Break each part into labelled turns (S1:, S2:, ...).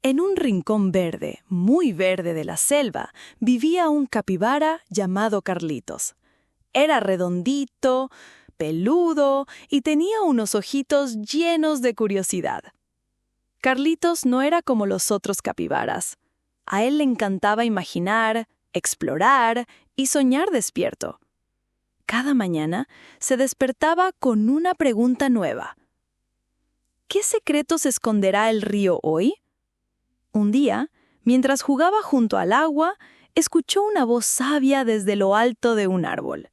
S1: En un rincón verde, muy verde de la selva, vivía un capibara llamado Carlitos. Era redondito, peludo y tenía unos ojitos llenos de curiosidad. Carlitos no era como los otros capibaras. A él le encantaba imaginar, explorar y soñar despierto. Cada mañana se despertaba con una pregunta nueva. ¿Qué secretos esconderá el río hoy? Un día, mientras jugaba junto al agua, escuchó una voz sabia desde lo alto de un árbol.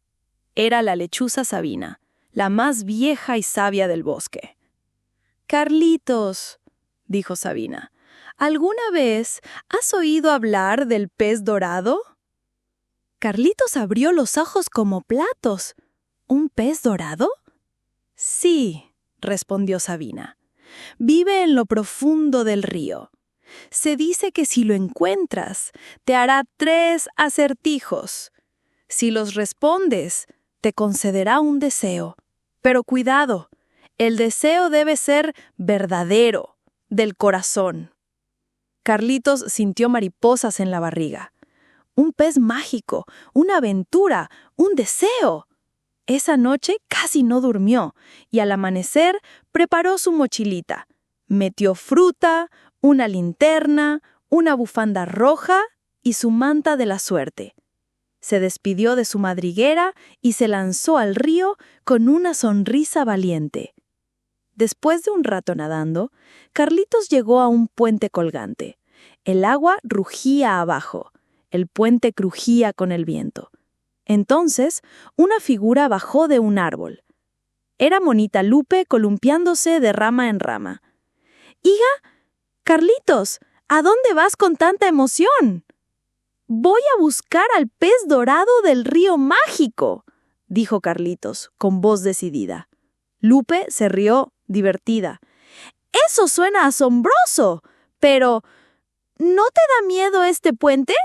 S1: Era la lechuza Sabina, la más vieja y sabia del bosque. «Carlitos», dijo Sabina, «¿alguna vez has oído hablar del pez dorado?» Carlitos abrió los ojos como platos. ¿Un pez dorado? «Sí», respondió Sabina. «Vive en lo profundo del río. Se dice que si lo encuentras, te hará 3 acertijos. Si los respondes, te concederá un deseo. Pero cuidado, el deseo debe ser verdadero, del corazón». Carlitos sintió mariposas en la barriga. Un pez mágico, una aventura, un deseo. Esa noche casi no durmió y al amanecer preparó su mochilita. Metió fruta, una linterna, una bufanda roja y su manta de la suerte. Se despidió de su madriguera y se lanzó al río con una sonrisa valiente. Después de un rato nadando, Carlitos llegó a un puente colgante. El agua rugía abajo. El puente crujía con el viento. Entonces, una figura bajó de un árbol. Era Monita Lupe columpiándose de rama en rama. «Higa, Carlitos, ¿a dónde vas con tanta emoción?» «Voy a buscar al pez dorado del río mágico», dijo Carlitos, con voz decidida. Lupe se rió, divertida. «Eso suena asombroso, pero ¿no te da miedo este puente?»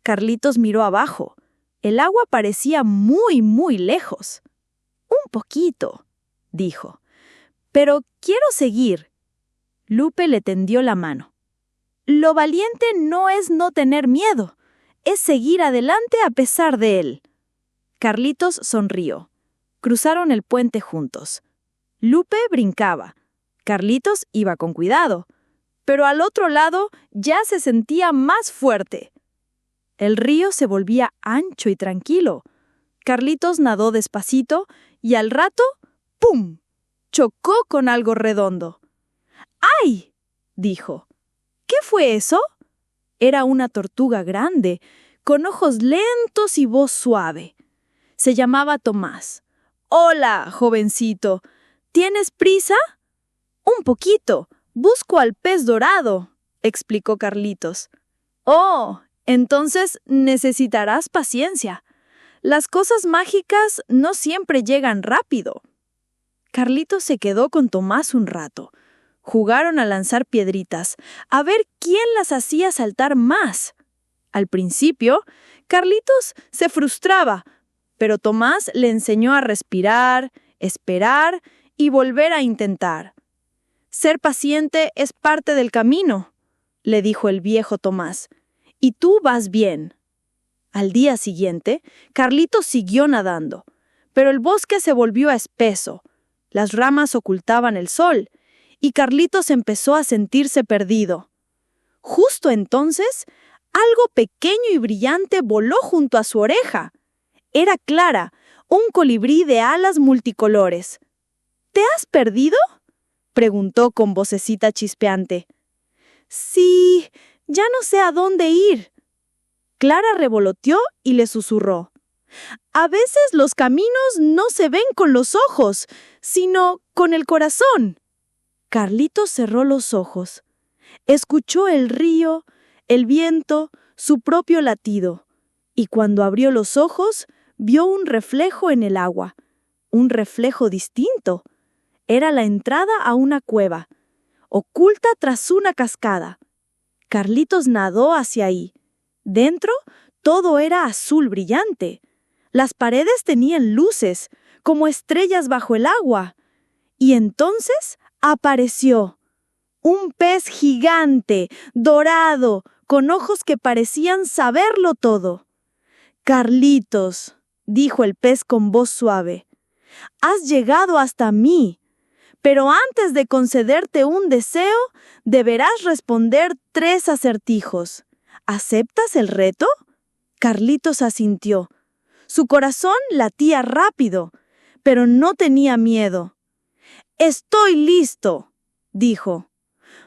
S1: Carlitos miró abajo. El agua parecía muy, muy lejos. «Un poquito», dijo. «Pero quiero seguir». Lupe le tendió la mano. «Lo valiente no es no tener miedo, es seguir adelante a pesar de él». Carlitos sonrió. Cruzaron el puente juntos. Lupe brincaba. Carlitos iba con cuidado. Pero al otro lado ya se sentía más fuerte. El río se volvía ancho y tranquilo. Carlitos nadó despacito y al rato, ¡pum!, chocó con algo redondo. «¡Ay!», dijo. «¿Qué fue eso?» Era una tortuga grande, con ojos lentos y voz suave. Se llamaba Tomás. «Hola, jovencito. ¿Tienes prisa?» «Un poquito. Busco al pez dorado», explicó Carlitos. «Oh, entonces necesitarás paciencia. Las cosas mágicas no siempre llegan rápido». Carlitos se quedó con Tomás un rato. Jugaron a lanzar piedritas, a ver quién las hacía saltar más. Al principio, Carlitos se frustraba, pero Tomás le enseñó a respirar, esperar y volver a intentar. «Ser paciente es parte del camino», le dijo el viejo Tomás, «y tú vas bien». Al día siguiente, Carlitos siguió nadando, pero el bosque se volvió espeso. Las ramas ocultaban el sol, y Carlitos empezó a sentirse perdido. Justo entonces, algo pequeño y brillante voló junto a su oreja. Era Clara, un colibrí de alas multicolores. «¿Te has perdido?», preguntó con vocecita chispeante. «Sí, ya no sé a dónde ir». Clara revoloteó y le susurró. «A veces los caminos no se ven con los ojos, sino con el corazón». Carlitos cerró los ojos. Escuchó el río, el viento, su propio latido. Y cuando abrió los ojos, vio un reflejo en el agua. Un reflejo distinto. Era la entrada a una cueva, oculta tras una cascada. Carlitos nadó hacia ahí. Dentro, todo era azul brillante. Las paredes tenían luces, como estrellas bajo el agua. Y entonces apareció Un pez gigante, dorado, con ojos que parecían saberlo todo. «Carlitos», dijo el pez con voz suave, «has llegado hasta mí. Pero antes de concederte un deseo, deberás responder 3 acertijos. ¿Aceptas el reto?» Carlitos asintió. Su corazón latía rápido, pero no tenía miedo. «Estoy listo», dijo.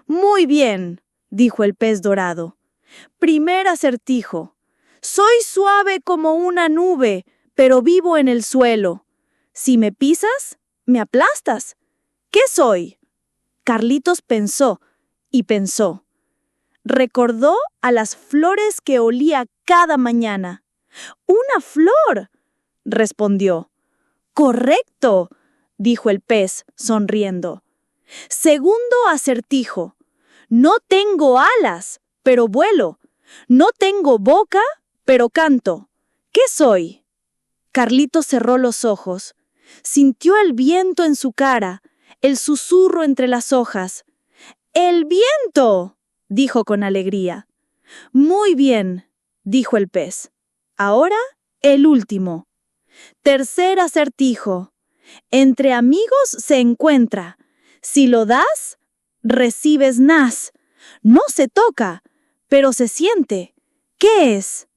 S1: «Muy bien», dijo el pez dorado. «Primer acertijo. Soy suave como una nube, pero vivo en el suelo. Si me pisas, me aplastas. ¿Qué soy?» Carlitos pensó y pensó. Recordó a las flores que olía cada mañana. «¡Una flor!», respondió. «Correcto», dijo el pez, sonriendo. Segundo acertijo. No tengo alas, pero vuelo. No tengo boca, pero canto. ¿Qué soy?» Carlitos cerró los ojos. Sintió el viento en su cara, el susurro entre las hojas. «¡El viento!», dijo con alegría. «Muy bien», dijo el pez. «Ahora, el último. Tercer acertijo. Entre amigos se encuentra. Si lo das, recibes nas. No se toca, pero se siente. ¿Qué es?»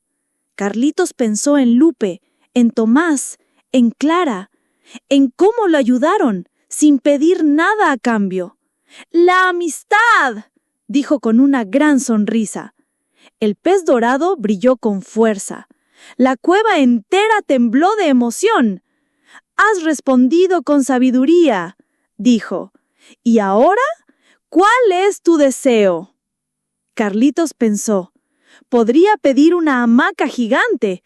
S1: Carlitos pensó en Lupe, en Tomás, en Clara, en cómo lo ayudaron, sin pedir nada a cambio. «¡La amistad!», dijo con una gran sonrisa. El pez dorado brilló con fuerza. La cueva entera tembló de emoción. «Has respondido con sabiduría», dijo. «¿Y ahora? ¿Cuál es tu deseo?» Carlitos pensó. Podría pedir una hamaca gigante,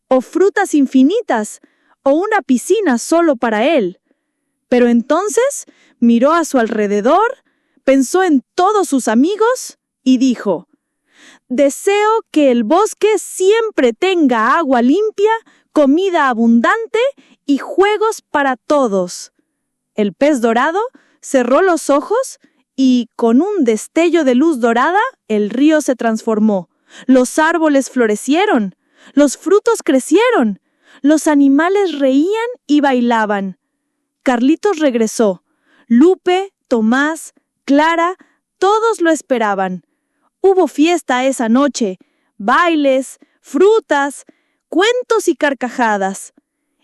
S1: o frutas infinitas, o una piscina solo para él. Pero entonces miró a su alrededor, pensó en todos sus amigos y dijo: «Deseo que el bosque siempre tenga agua limpia, comida abundante y juegos para todos». El pez dorado cerró los ojos y, con un destello de luz dorada, el río se transformó. Los árboles florecieron, los frutos crecieron, los animales reían y bailaban. Carlitos regresó. Lupe, Tomás, Clara, todos lo esperaban. Hubo fiesta esa noche, bailes, frutas, cuentos y carcajadas.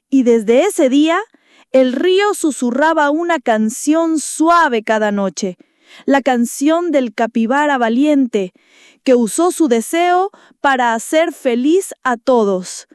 S1: Y desde ese día, el río susurraba una canción suave cada noche, la canción del capibara valiente, que usó su deseo para hacer feliz a todos.